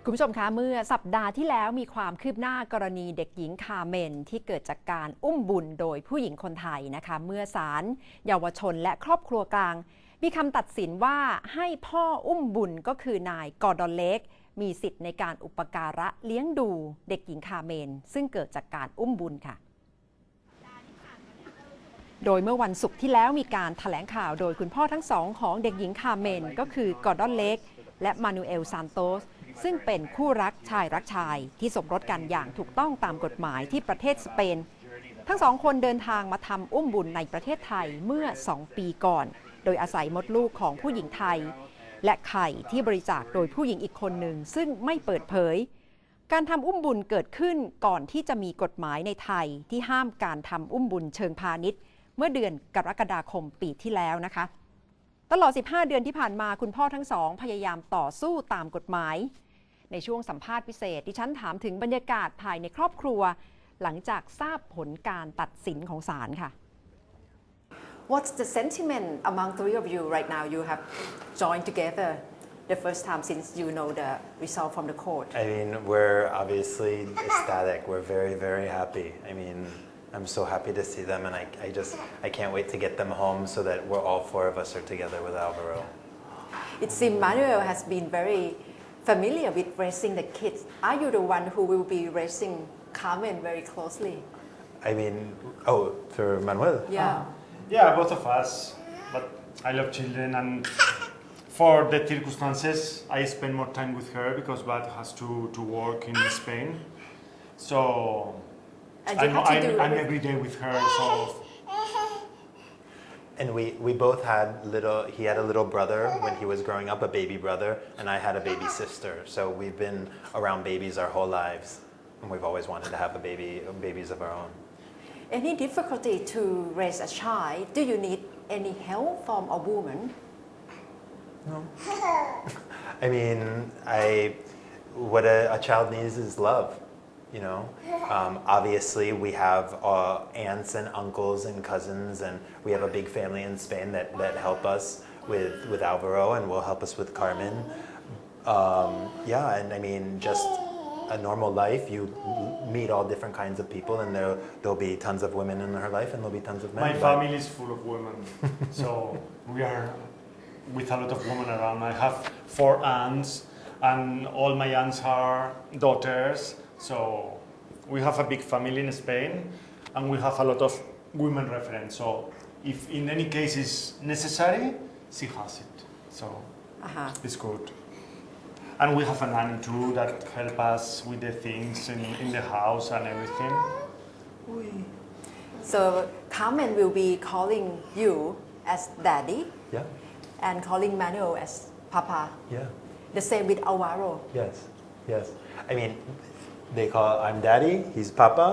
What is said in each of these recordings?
คุณผู้ชมคะเมื่อสัปดาห์ที่แล้วมีความคืบหน้ากรณีเด็กหญิงคาเมนที่เกิดจากการอุ้มบุญโดยผู้หญิงคนไทยนะคะเมื่อศาลเยาวชนและครอบครัวกลางมีคำตัดสินว่าให้พ่ออุ้มบุญก็คือนายกอร์ดอนเล็กมีสิทธิ์ในการอุปการะเลี้ยงดูเด็กหญิงคาเมนซึ่งเกิดจากการอุ้มบุญค่ะโดยเมื่อวันศุกร์ที่แล้วมีการแถลงข่าวโดยคุณพ่อทั้งสองของเด็กหญิงคาเมนก็คือกอร์ดอนเล็กและมานูเอลซานโตสซึ่งเป็นคู่รักชายรักชายที่สมรสกันอย่างถูกต้องตามกฎหมายที่ประเทศสเปนทั้งสองคนเดินทางมาทำอุ้มบุญในประเทศไทยเมื่อ2 ปีก่อนโดยอาศัยมดลูกของผู้หญิงไทยและไข่ที่บริจาคโดยผู้หญิงอีกคนหนึ่งซึ่งไม่เปิดเผยการทำอุ้มบุญเกิดขึ้นก่อนที่จะมีกฎหมายในไทยที่ห้ามการทำอุ้มบุญเชิงพาณิชย์เมื่อเดือนกรกฎาคมปีที่แล้วนะคะตลอด15 เดือนที่ผ่านมาคุณพ่อทั้งสองพยายามต่อสู้ตามกฎหมายในช่วงสัมภาษณ์พิเศษดิฉันถามถึงบรรยากาศภายในครอบครัวหลังจากทราบผลการตัดสินของศาลค่ะ What's the sentiment among three of you right now? You have joined together the first time since you know the result from the court. I mean, we're obviously ecstatic. We're very, very happy. I mean, I'm so happy to see them, and I can't wait to get them home so that we're all four of us are together with Alvaro. It seems Manuel has been very familiar with raising the kids. Are you the one who will be raising Carmen very closely? I mean, for Manuel? Yeah. Yeah, both of us. But I love children, and for the circumstances, I spend more time with her because Bad has to work in Spain. So I'm every day with her. So. And we both had he had a little brother when he was growing up, a baby brother, and I had a baby sister. So we've been around babies our whole lives, and we've always wanted to have babies of our own. Any difficulty to raise a child? Do you need any help from a woman? No. I mean, what a child needs is love. You know, obviously we have aunts and uncles and cousins, and we have a big family in Spain that help us with Alvaro and will help us with Carmen. Yeah, and I mean, just a normal life, you meet all different kinds of people, and there'll be tons of women in her life, and there'll be tons of men. My family is full of women, so we are with a lot of women around. I have 4 aunts, and all my aunts are daughters. So we have a big family in Spain, and we have a lot of women reference. So if in any case is necessary, she has it. So it's good. And we have a nanny too that help us with the things in the house and everything. So Carmen will be calling you as daddy. Yeah. And calling Manuel as papa. Yeah. The same with Alvaro. Yes. Yes. I mean, I'm daddy, he's papa,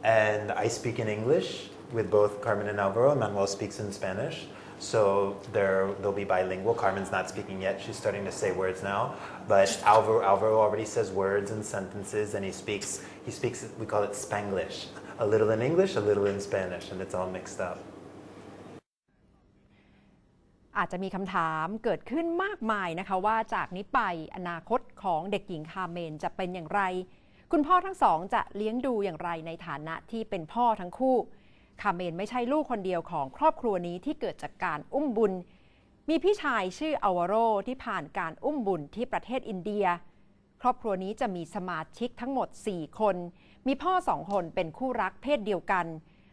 and I speak in English with both Carmen and Alvaro. Manuel speaks in Spanish, so they'll be bilingual. Carmen's not speaking yet; she's starting to say words now. But Alvaro already says words and sentences, and he speaks. We call it Spanglish. A little in English, a little in Spanish, and it's all mixed up. อาจจะมีคำถามเกิดขึ้นมากมายนะคะว่าจากนี้ไปอนาคตของเด็กหญิงคาเมนจะเป็นอย่างไรคุณพ่อทั้งสองจะเลี้ยงดูอย่างไรในฐานะที่เป็นพ่อทั้งคู่คาเมนไม่ใช่ลูกคนเดียวของครอบครัวนี้ที่เกิดจากการอุ้มบุญมีพี่ชายชื่ออาวาโรที่ผ่านการอุ้มบุญที่ประเทศอินเดียครอบครัวนี้จะมีสมาชิกทั้งหมด4 คนมีพ่อ2 คนเป็นคู่รักเพศเดียวกัน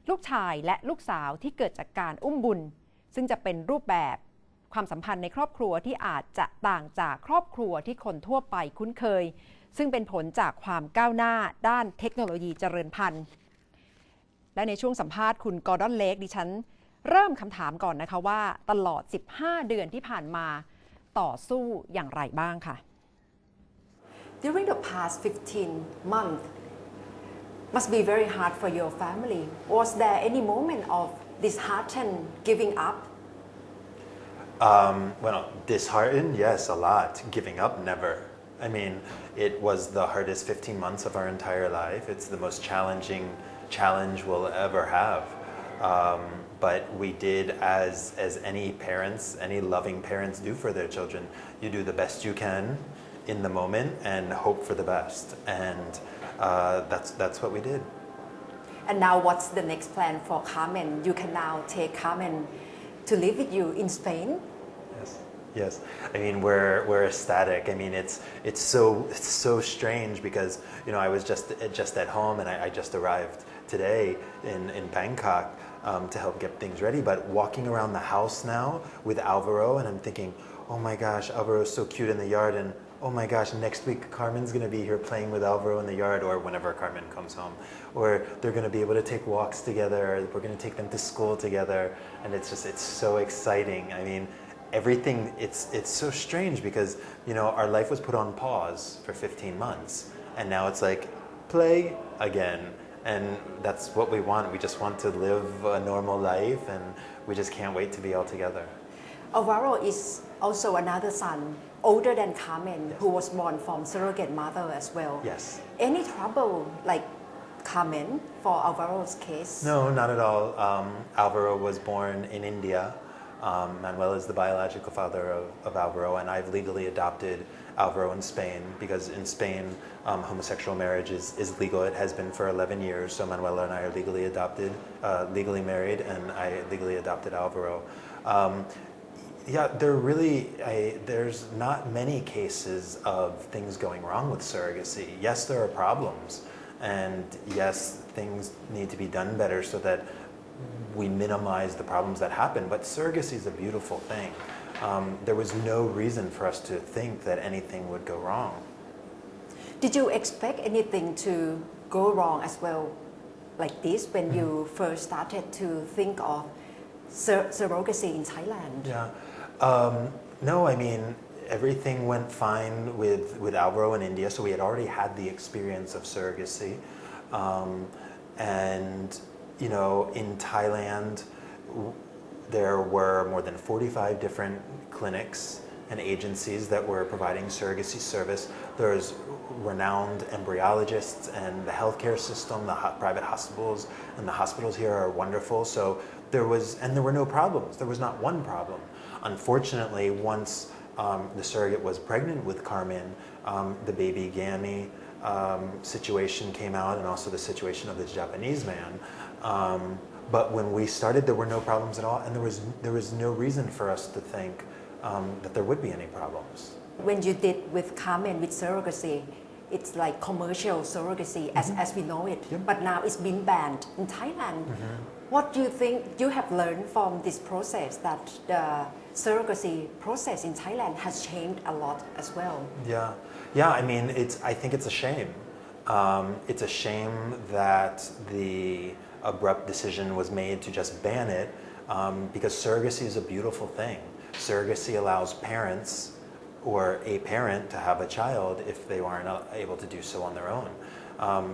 ลูกชายและลูกสาวที่เกิดจากการอุ้มบุญซึ่งจะเป็นรูปแบบความสัมพันธ์ในครอบครัวที่อาจจะต่างจากครอบครัวที่คนทั่วไปคุ้นเคยซึ่งเป็นผลจากความก้าวหน้าด้านเทคโนโลยีเจริญพันธุ์และในช่วงสัมภาษณ์คุณกอร์ดอนเล็กดิฉันเริ่มคำถามก่อนนะคะว่าตลอด15 เดือนที่ผ่านมาต่อสู้อย่างไรบ้างค่ะ During the past 15 months must be very hard for your family. Was there any moment of disheartened giving up? Well, disheartened, yes, a lot. Giving up, never. I mean, it was the hardest 15 months of our entire life. It's the most challenging challenge we'll ever have. But we did as any parents, any loving parents do for their children. You do the best you can, in the moment and hope for the best. And that's what we did. And now what's the next plan for Carmen? You can now take Carmen to live with you in Spain? Yes. I mean, we're ecstatic. I mean, it's so strange because, you know, I was just at home and I just arrived today in Bangkok to help get things ready. But walking around the house now with Alvaro, and I'm thinking, oh my gosh, Alvaro's so cute in the yard, and oh my gosh, next week Carmen's going to be here playing with Alvaro in the yard, or whenever Carmen comes home, or they're going to be able to take walks together, we're going to take them to school together, and it's so exciting. I mean, everything, it's so strange because, you know, our life was put on pause for 15 months, and now it's like, play again, and that's what we want. We just want to live a normal life, and we just can't wait to be all together. Alvaro is also another son, older than Carmen, who was born from surrogate mother as well. Yes. Any trouble like Carmen for Alvaro's case? No, not at all. Alvaro was born in India. Manuel is the biological father of Alvaro, and I've legally adopted Alvaro in Spain because in Spain homosexual marriage is legal. It has been for 11 years, so Manuel and I are legally married, and I legally adopted Alvaro. Yeah, there's not many cases of things going wrong with surrogacy. Yes, there are problems, and yes, things need to be done better so that we minimize the problems that happen, but surrogacy is a beautiful thing. There was no reason for us to think that anything would go wrong. Did you expect anything to go wrong as well, like this, when you first started to think of surrogacy in Thailand? Yeah. No, I mean, everything went fine with Alvaro in India, so we had already had the experience of surrogacy. And, you know, in Thailand, there were more than 45 different clinics and agencies that were providing surrogacy service. There's renowned embryologists, and the healthcare system, the private hospitals, and the hospitals here are wonderful. So there were no problems. There was not one problem. Unfortunately, once the surrogate was pregnant with Carmen, the baby gammy situation came out, and also the situation of the Japanese man. But when we started, there were no problems at all, and there was no reason for us to think that there would be any problems. When you did with Carmen with surrogacy, it's like commercial surrogacy as we know it, but now it's been banned in Thailand. What do you think you have learned from this process, that the surrogacy process in Thailand has changed a lot as well? Yeah. I mean, I think it's a shame. It's a shame that the abrupt decision was made to just ban it, because surrogacy is a beautiful thing. Surrogacy allows parents or a parent to have a child if they aren't able to do so on their own.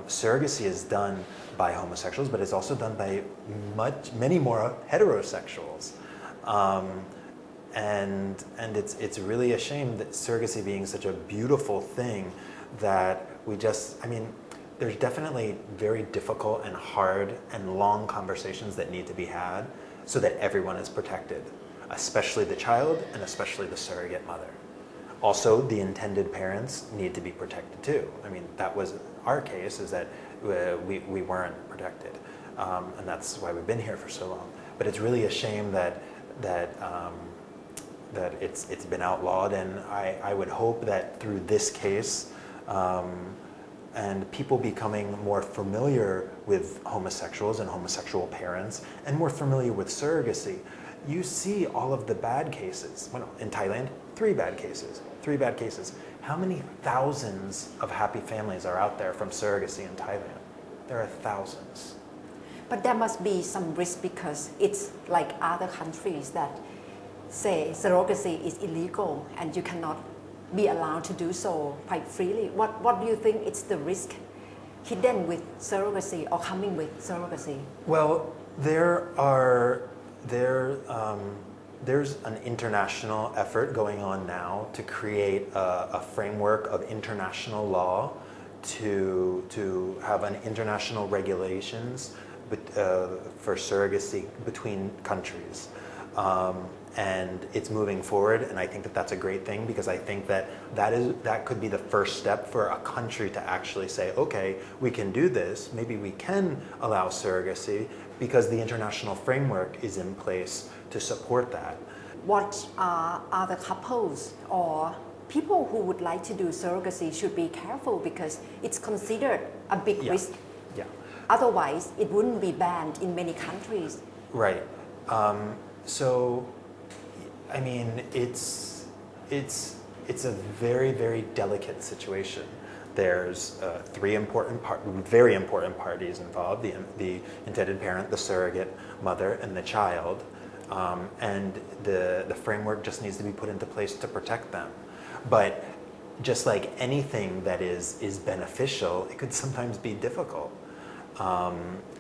Surrogacy is done by homosexuals, but it's also done by many more heterosexuals. And it's really a shame that surrogacy being such a beautiful thing that there's definitely very difficult and hard and long conversations that need to be had so that everyone is protected, especially the child and especially the surrogate mother. Also, the intended parents need to be protected too. I mean, that was our case, is that we weren't protected, and that's why we've been here for so long. But it's really a shame that it's been outlawed, and I would hope that through this case, and people becoming more familiar with homosexuals and homosexual parents, and more familiar with surrogacy, you see all of the bad cases. Well, in Thailand, 3 bad cases. How many thousands of happy families are out there from surrogacy in Thailand? There are thousands. But there must be some risk, because it's like other countries that say surrogacy is illegal and you cannot be allowed to do so quite freely. What do you think is the risk hidden with surrogacy or coming with surrogacy? Well, there's an international effort going on now to create a framework of international law to have an international regulations for surrogacy between countries. And it's moving forward, and I think that that's a great thing because I think that could be the first step for a country to actually say, okay, we can do this. Maybe we can allow surrogacy because the international framework is in place to support that. What are the couples or people who would like to do surrogacy should be careful because it's considered a big risk. Yeah. Otherwise, it wouldn't be banned in many countries. Right. So, I mean, it's a very, very delicate situation. There's three very important parties involved: the intended parent, the surrogate mother, and the child. And the framework just needs to be put into place to protect them. But just like anything that is beneficial, it could sometimes be difficult.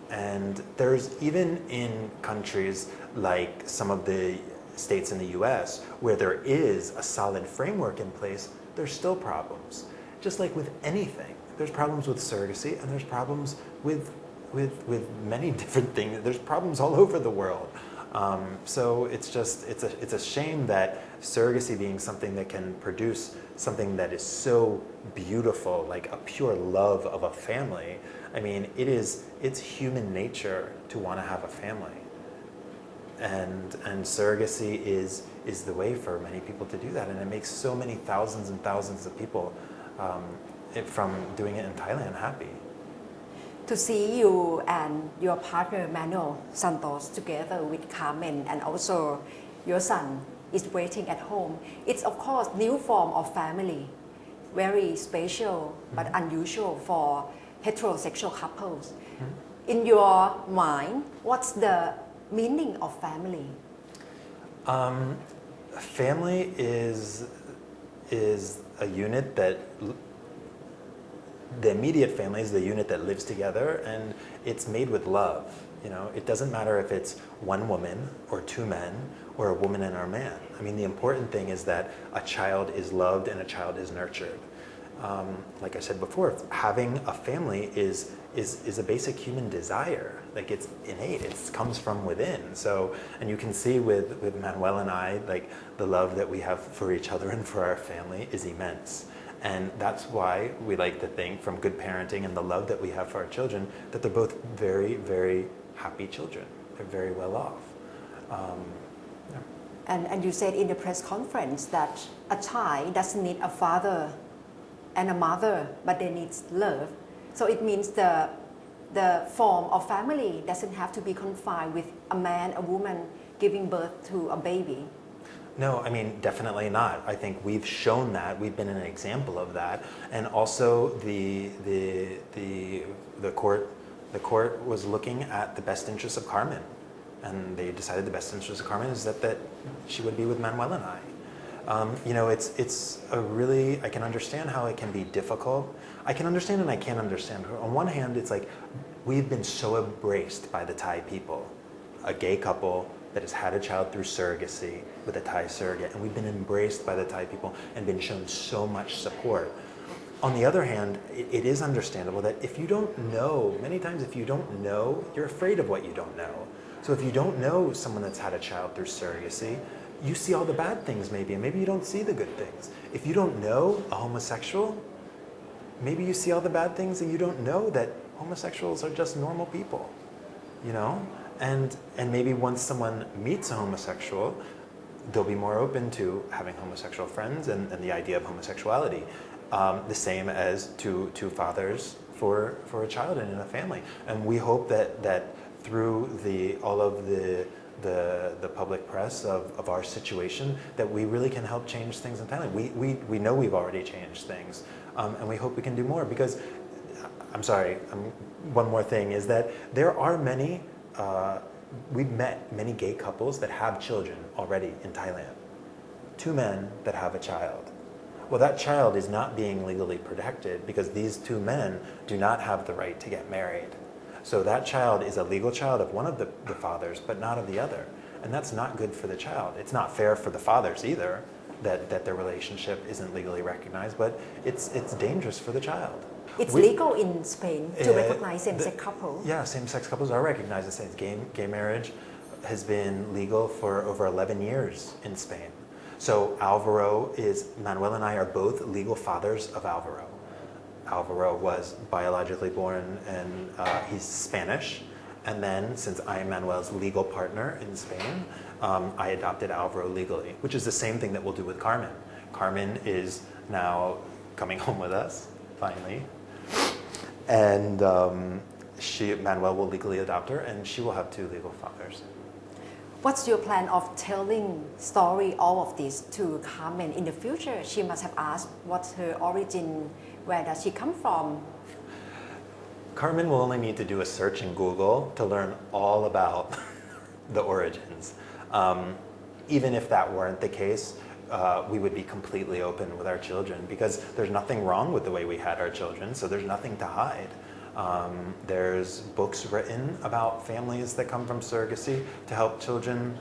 And there's even in countries like some of the states in the US where there is a solid framework in place, there's still problems. Just like with anything, there's problems with surrogacy and there's problems with many different things. There's problems all over the world. So it's a shame that surrogacy being something that can produce something that is so beautiful, like a pure love of a family. I mean, it's human nature to want to have a family. And surrogacy is the way for many people to do that, and it makes so many thousands and thousands of people from doing it in Thailand happy. To see you and your partner Manuel Santos together with Carmen and also your son is waiting at home. It's of course new form of family, very special but unusual for heterosexual couples. In your mind, what's the meaning of family? Family is a unit that the immediate family is the unit that lives together, and it's made with love. You know, it doesn't matter if it's one woman or two men or a woman and a man. I mean, the important thing is that a child is loved and a child is nurtured. Like I said before, having a family is a basic human desire. Like, it's innate. It comes from within. So, and you can see with Manuel and I, like, the love that we have for each other and for our family is immense. And that's why we like to think, from good parenting and the love that we have for our children, that they're both very, very happy children. They're very well off. And you said in the press conference that a child doesn't need a father and a mother, but they need love. So it means the form of family doesn't have to be confined with a man, a woman giving birth to a baby. No, I mean, definitely not. I think we've shown that. We've been an example of that. And also the court was looking at the best interests of Carmen. And they decided the best interest of Carmen is that she would be with Manuel and I. You know, it's a really, I can understand how it can be difficult. I can understand and I can't understand. On one hand, it's like we've been so embraced by the Thai people. A gay couple that has had a child through surrogacy with a Thai surrogate, and we've been embraced by the Thai people and been shown so much support. On the other hand, it is understandable that if you don't know, many times if you don't know, you're afraid of what you don't know. So if you don't know someone that's had a child through surrogacy, you see all the bad things maybe, and maybe you don't see the good things. If you don't know a homosexual, maybe you see all the bad things and you don't know that homosexuals are just normal people, you know? And maybe once someone meets a homosexual, they'll be more open to having homosexual friends and the idea of homosexuality. The same as two fathers for a child and in a family. And we hope that through all of the public press of our situation, that we really can help change things in Thailand. We know we've already changed things, and we hope we can do more because, I'm sorry, one more thing is that there are many, we've met many gay couples that have children already in Thailand. Two men that have a child. Well, that child is not being legally protected because these two men do not have the right to get married. So that child is a legal child of one of the fathers, but not of the other. And that's not good for the child. It's not fair for the fathers either that their relationship isn't legally recognized, but it's dangerous for the child. It's legal in Spain to recognize same-sex couples. Yeah, same-sex couples are recognized as gay marriage. has been legal for over 11 years in Spain. So Manuel and I are both legal fathers of Alvaro. Alvaro was biologically born and he's Spanish. And then since I am Manuel's legal partner in Spain, I adopted Alvaro legally, which is the same thing that we'll do with Carmen. Carmen is now coming home with us, finally. And Manuel will legally adopt her, and she will have 2 legal fathers. What's your plan of telling story all of this to Carmen in the future? She must have asked what's her origin, where does she come from? Carmen will only need to do a search in Google to learn all about the origins. Even if that weren't the case, we would be completely open with our children because there's nothing wrong with the way we had our children, so there's nothing to hide. There's books written about families that come from surrogacy to help children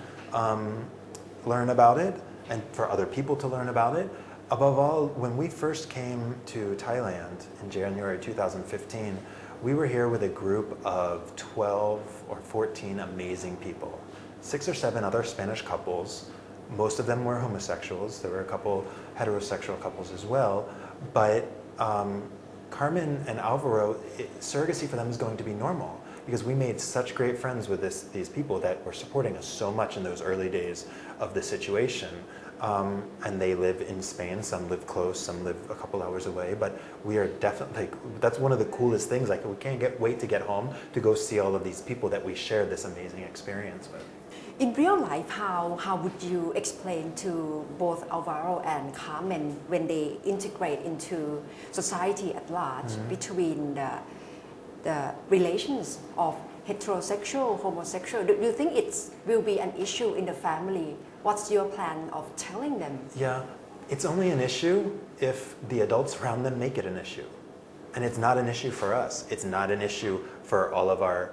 learn about it and for other people to learn about it. Above all, when we first came to Thailand in January 2015, we were here with a group of 12 or 14 amazing people. 6 or 7 other Spanish couples. Most of them were homosexuals. There were a couple heterosexual couples as well. But Carmen and Alvaro, surrogacy for them is going to be normal because we made such great friends with these people that were supporting us so much in those early days of the situation. And they live in Spain. Some live close, some live a couple hours away. But we are definitely, that's one of the coolest things. Like we can't wait to get home to go see all of these people that we shared this amazing experience with. In real life, how would you explain to both Alvaro and Carmen when they integrate into society at large between the relations of heterosexual, homosexual? Do you think it will be an issue in the family? What's your plan of telling them? Yeah, it's only an issue if the adults around them make it an issue. And it's not an issue for us. It's not an issue for all of our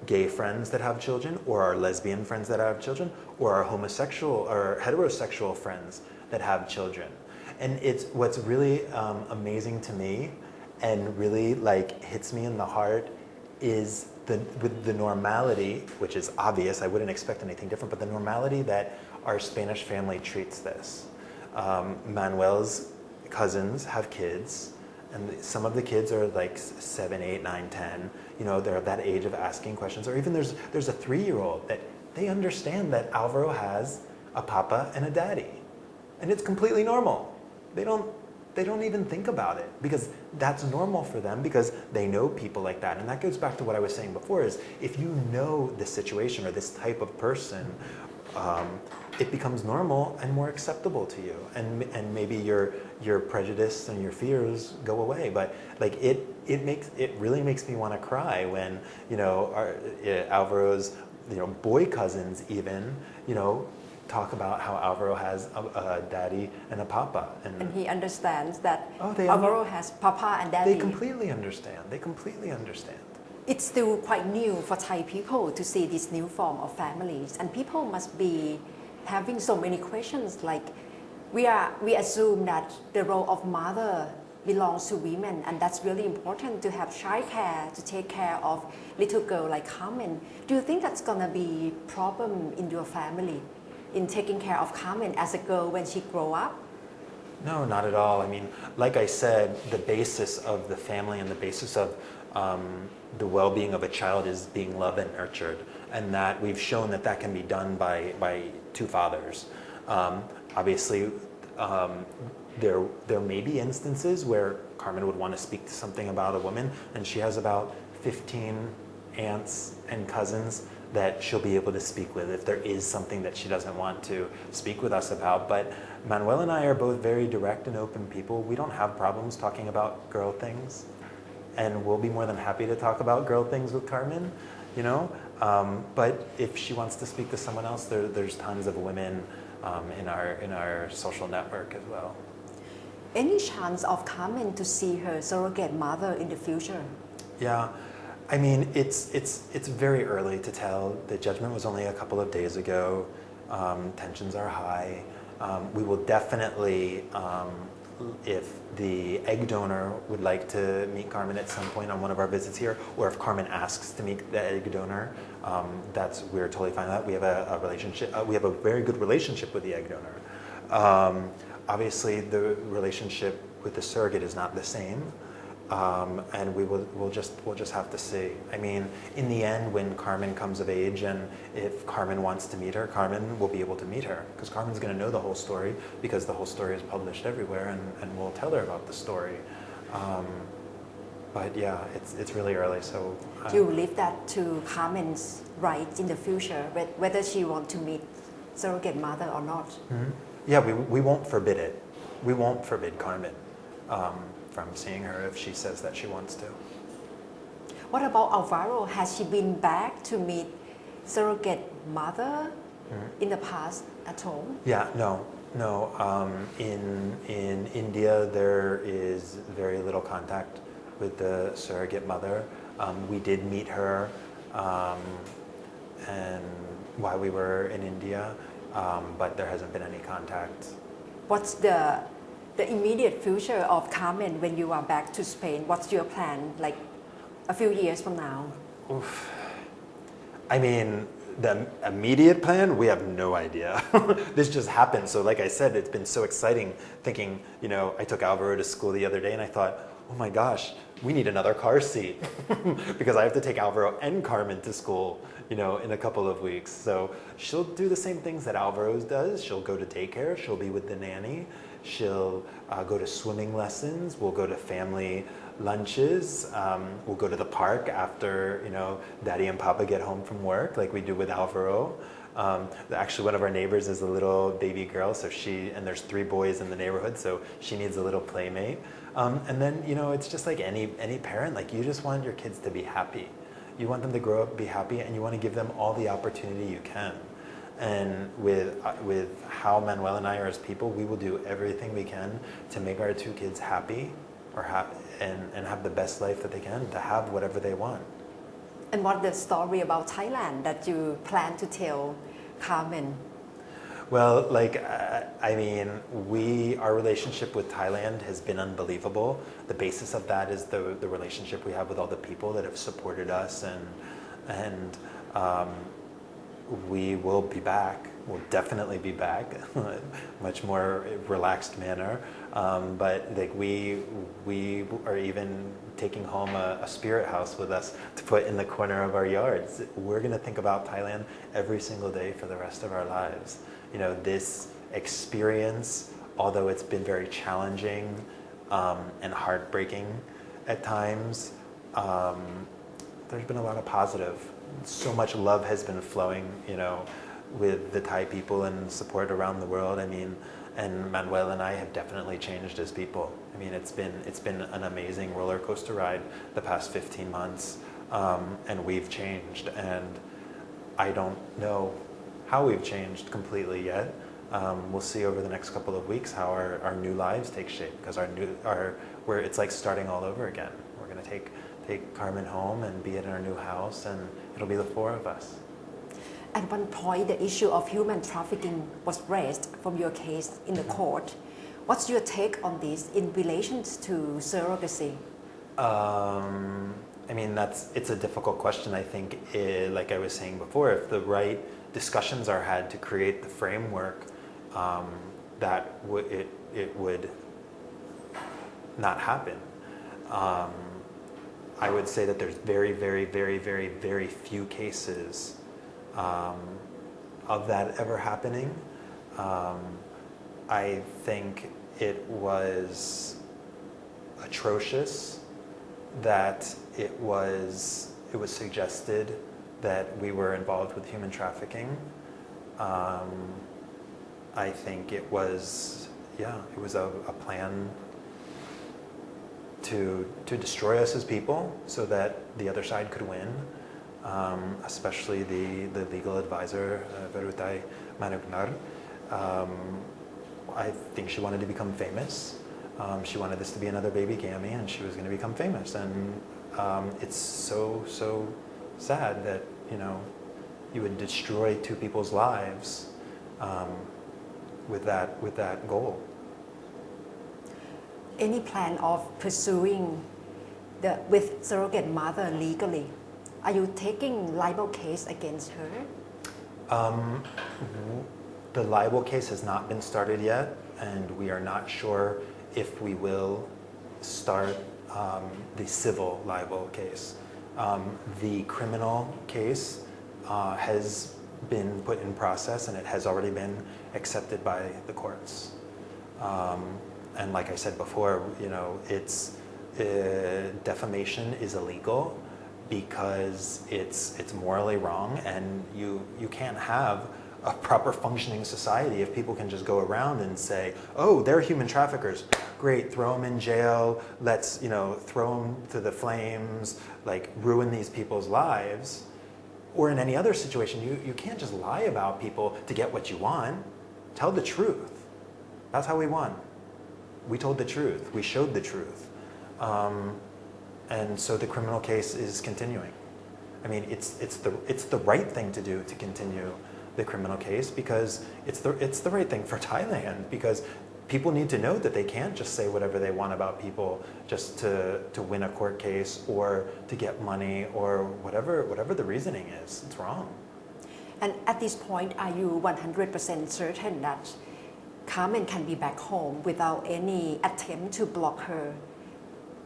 gay friends that have children, or our lesbian friends that have children, or our homosexual or heterosexual friends that have children. And it's what's really amazing to me and really like hits me in the heart is with the normality, which is obvious, I wouldn't expect anything different, but the normality that our Spanish family treats this. Manuel's cousins have kids, and some of the kids are like 7, 8, 9, 10. You know, they're at that age of asking questions. Or even there's a 3-year-old that they understand that Alvaro has a papa and a daddy. And it's completely normal. They don't even think about it because that's normal for them because they know people like that. And that goes back to what I was saying before is if you know this situation or this type of person, it becomes normal and more acceptable to you. And maybe your prejudice and your fears go away. But like it really makes me want to cry when, you know, Alvaro's, you know, boy cousins even, you know, talk about how Alvaro has a daddy and a papa. And he understands that Alvaro has papa and daddy. They completely understand. They completely understand. It's still quite new for Thai people to see this new form of families. And people must be having so many questions like we assume that the role of mother belongs to women, and that's really important to have childcare to take care of little girl like Carmen. Do you think that's gonna be problem in your family in taking care of Carmen as a girl when she grow up? No, not at all. I mean, like I said, the basis of the family and the basis of the well-being of a child is being loved and nurtured, and that we've shown that that can be done by 2 fathers. Obviously, there may be instances where Carmen would want to speak to something about a woman, and she has about 15 aunts and cousins that she'll be able to speak with if there is something that she doesn't want to speak with us about. But Manuel and I are both very direct and open people. We don't have problems talking about girl things, and we'll be more than happy to talk about girl things with Carmen, you know. But if she wants to speak to someone else, there's tons of women in our social network as well. Any chance of Carmen to see her surrogate mother in the future? Yeah, I mean it's very early to tell. The judgment was only a couple of days ago. Tensions are high. We will definitely if the egg donor would like to meet Carmen at some point on one of our visits here, or if Carmen asks to meet the egg donor, we're totally fine with that. We have a relationship. We have a very good relationship with the egg donor. Obviously, the relationship with the surrogate is not the same. And we'll just have to see. I mean, in the end, when Carmen comes of age, and if Carmen wants to meet her, Carmen will be able to meet her, because Carmen's going to know the whole story, because the whole story is published everywhere, and we'll tell her about the story. But yeah, it's really early, so. You leave that to Carmen's right in the future, whether she wants to meet surrogate mother or not. Mm-hmm. Yeah, we won't forbid it. We won't forbid Carmen from seeing her if she says that she wants to. What about Alvaro? Has she been back to meet surrogate mother in the past at home? Yeah, no. In India, there is very little contact with the surrogate mother. We did meet her and while we were in India, but there hasn't been any contact. What's the immediate future of Carmen when you are back to Spain? What's your plan, like a few years from now? Oof. I mean, the immediate plan, we have no idea. This just happened. So like I said, it's been so exciting thinking, I took Alvaro to school the other day and I thought, oh my gosh, we need another car seat because I have to take Alvaro and Carmen to school, in a couple of weeks. So she'll do the same things that Alvaro does. She'll go to daycare. She'll be with the nanny. She'll go to swimming lessons. We'll go to family lunches. We'll go to the park after, Daddy and Papa get home from work, like we do with Alvaro. Actually, one of our neighbors is a little baby girl, so and there's 3 boys in the neighborhood, so she needs a little playmate. And then, it's just like any parent, like you just want your kids to be happy. You want them to grow up, be happy, and you want to give them all the opportunity you can. And with how Manuel and I are as people, we will do everything we can to make our 2 kids happy and have the best life that they can, to have whatever they want. And what's the story about Thailand that you plan to tell Carmen? Well, our relationship with Thailand has been unbelievable. The basis of that is the relationship we have with all the people that have supported us, and we will be back. We'll definitely be back, much more relaxed manner. But we are even taking home a spirit house with us to put in the corner of our yards. We're going to think about Thailand every single day for the rest of our lives. This experience, although it's been very challenging and heartbreaking at times, there's been a lot of positive. So much love has been flowing, with the Thai people and support around the world. And Manuel and I have definitely changed as people. It's been an amazing roller coaster ride the past 15 months, and we've changed. And I don't know how we've changed completely yet. We'll see over the next couple of weeks how our new lives take shape, because where it's like starting all over again. We're going to take Carmen home and be in our new house, and it'll be the 4 of us. At one point, the issue of human trafficking was raised from your case in the court. What's your take on this in relation to surrogacy? It's a difficult question. I think, like I was saying before, if the right discussions are had to create the framework, it would not happen. I would say that there's very, very, very, very, very few cases of that ever happening. I think it was atrocious that it was suggested that we were involved with human trafficking. I think it was a plan to destroy us as people so that the other side could win, especially the legal advisor, Verutai Manugnar. I think she wanted to become famous. She wanted this to be another baby Gammy, and she was going to become famous. And it's so sad that you would destroy 2 people's lives with that goal. any plan of pursuing with surrogate mother legally? Are you taking libel case against her? The libel case has not been started yet, and we are not sure if we will start the civil libel case. The criminal case has been put in process, and it has already been accepted by the courts. And like I said before, it's defamation is illegal because it's morally wrong, and you can't have a proper functioning society if people can just go around and say, oh, they're human traffickers, great, throw them in jail, let's throw them to the flames, like ruin these people's lives. Or in any other situation, you can't just lie about people to get what you want. Tell the truth. That's how we won. We told the truth. We showed the truth. And so the criminal case is continuing. I mean, it's the right thing to do to continue the criminal case because it's the right thing for Thailand, because people need to know that they can't just say whatever they want about people just to win a court case or to get money or whatever the reasoning is. It's wrong. And at this point, are you 100% certain that Carmen can be back home without any attempt to block her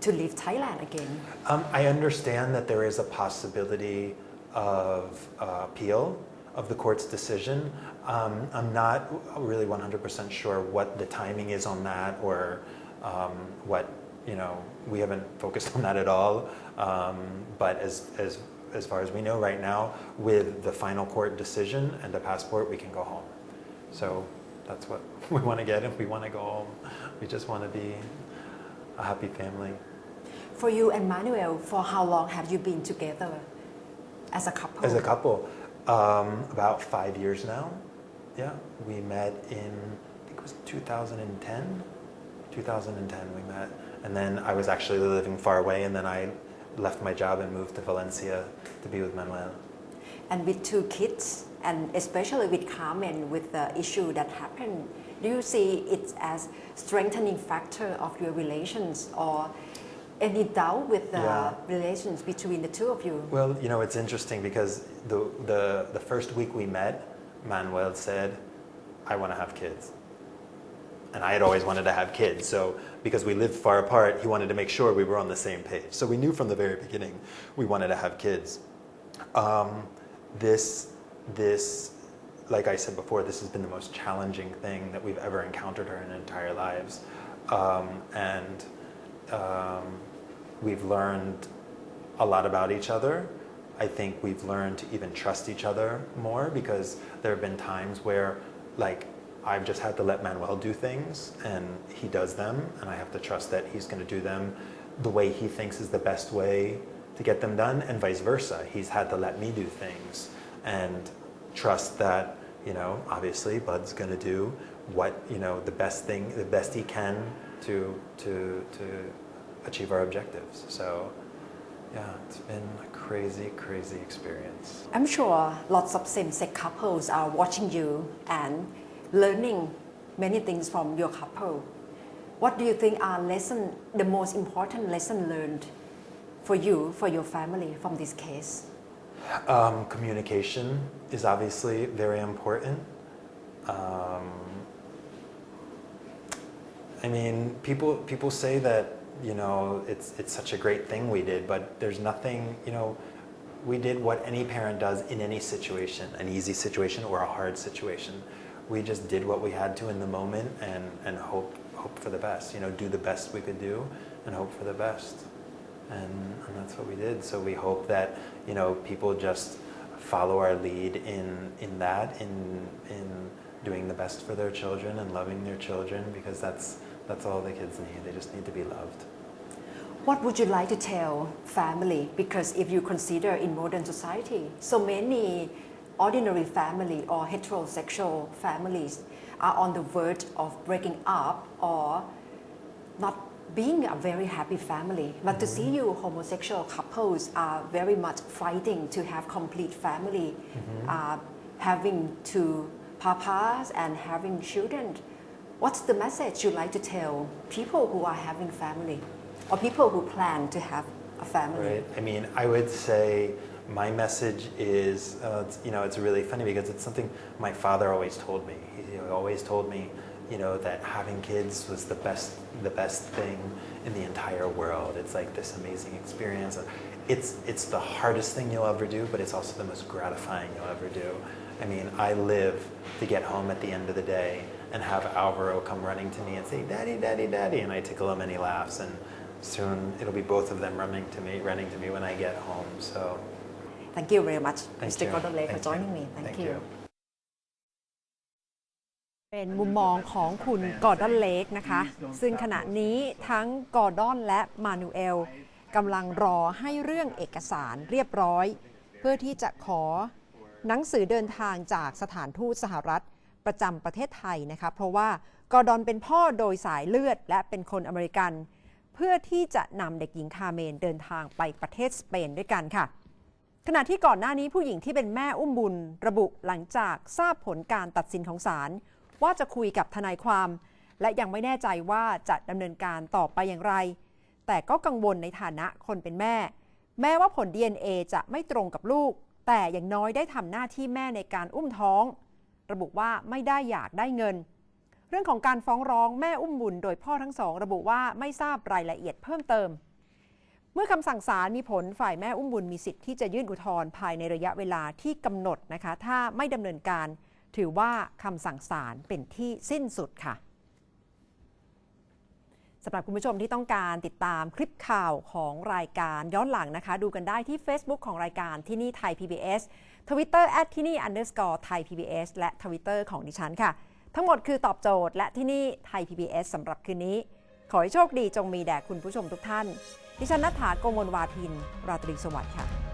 to leave Thailand again? I understand that there is a possibility of appeal of the court's decision. I'm not really 100% sure what the timing is on that, or what, we haven't focused on that at all. But as far as we know right now, with the final court decision and the passport, we can go home. So that's what we want to get if we want to go home. We just want to be a happy family. For you and Manuel, for how long have you been together as a couple? As a couple, about 5 years now. Yeah, we met in, I think it was 2010. 2010 we met, and then I was actually living far away, and then I left my job and moved to Valencia to be with Manuel. And with 2 kids, and especially with Carmen, with the issue that happened, do you see it as strengthening factor of your relations, or any doubt with the relations between the 2 of you? Well, it's interesting because the first week we met, Manuel said, I want to have kids. And I had always wanted to have kids. So because we lived far apart, he wanted to make sure we were on the same page. So we knew from the very beginning we wanted to have kids. This, like I said before, this has been the most challenging thing that we've ever encountered our entire lives. We've learned a lot about each other. I think we've learned to even trust each other more, because there have been times where, like, I've just had to let Manuel do things, and he does them, and I have to trust that he's going to do them the way he thinks is the best way to get them done, and vice versa. He's had to let me do things and trust that, obviously Bud's going to do what, the best he can to achieve our objectives. So yeah, it's been a crazy, crazy experience. I'm sure lots of same-sex couples are watching you and learning many things from your couple. What do you think are the most important lesson learned for you, for your family from this case? Communication is obviously very important. I mean, people say that, it's such a great thing we did, but there's nothing, we did what any parent does in any situation, an easy situation or a hard situation. We just did what we had to in the moment and hope for the best, do the best we could do and hope for the best. And that's what we did. So we hope that, people just follow our lead in that, in doing the best for their children and loving their children, because that's all the kids need. They just need to be loved. What would you like to tell family? Because if you consider in modern society, so many ordinary family or heterosexual families are on the verge of breaking up or not being a very happy family. But to see you, homosexual couples are very much fighting to have complete family, having 2 papas and having children. What's the message you'd like to tell people who are having family or people who plan to have a family? Right. I mean, I would say my message is, it's really funny because it's something my father always told me. He always told me, that having kids was the best thing in the entire world. It's like this amazing experience. It's the hardest thing you'll ever do, but it's also the most gratifying you'll ever do. I mean, I live to get home at the end of the day and have Alvaro come running to me and say, "Daddy, Daddy, Daddy," and I tickle him and he laughs, and soon it'll be both of them running to me when I get home. So, Thank you very much, Thank Mr. you. Gordon Lake, for Thank you. joining me. Thank you. เป็นมุมมองของคุณกอร์ดอนเลกนะคะซึ่งขณะนี้ทั้งกอร์ดอนและมานูเอลกำลังรอให้เรื่องเอกสารเรียบร้อยเพื่อที่จะขอหนังสือเดินทางจากสถานทูตสหรัฐประจำประเทศไทยนะคะเพราะว่ากอร์ดอนเป็นพ่อโดยสายเลือดและเป็นคนอเมริกันเพื่อที่จะนำเด็กหญิงคาเมนเดินทางไปประเทศสเปนด้วยกันค่ะขณะที่ก่อนหน้านี้ผู้หญิงที่เป็นแม่อุ้มบุญระบุหลังจากทราบผลการตัดสินของศาลว่าจะคุยกับทนายความและยังไม่แน่ใจว่าจะดำเนินการต่อไปอย่างไรแต่ก็กังวลในฐานะคนเป็นแม่แม้ว่าผล DNA จะไม่ตรงกับลูกแต่อย่างน้อยได้ทำหน้าที่แม่ในการอุ้มท้องระบุว่าไม่ได้อยากได้เงินเรื่องของการฟ้องร้องแม่อุ้มบุญโดยพ่อทั้งสองระบุว่าไม่ทราบรายละเอียดเพิ่มเติมเมื่อคำสั่งศาลมีผลฝ่ายแม่อุ้มบุญมีสิทธิ์ที่จะยื่นอุทธรณ์ภายในระยะเวลาที่กำหนดนะคะถ้าไม่ดำเนินการถือว่าคำสั่งศาลเป็นที่สิ้นสุดค่ะสำหรับคุณผู้ชมที่ต้องการติดตามคลิปข่าวของรายการย้อนหลังนะคะดูกันได้ที่ Facebook ของรายการที่นี่ไทย PBS Twitter @ ที่นี่ _Thai PBS และ Twitter ของดิฉันค่ะทั้งหมดคือตอบโจทย์และที่นี่ไทย PBS สำหรับคืนนี้ขอให้โชคดีจงมีแด่คุณผู้ชมทุกท่านดิฉันณัฐฐา โกมลวาทินราตรีสวัสดิ์ค่ะ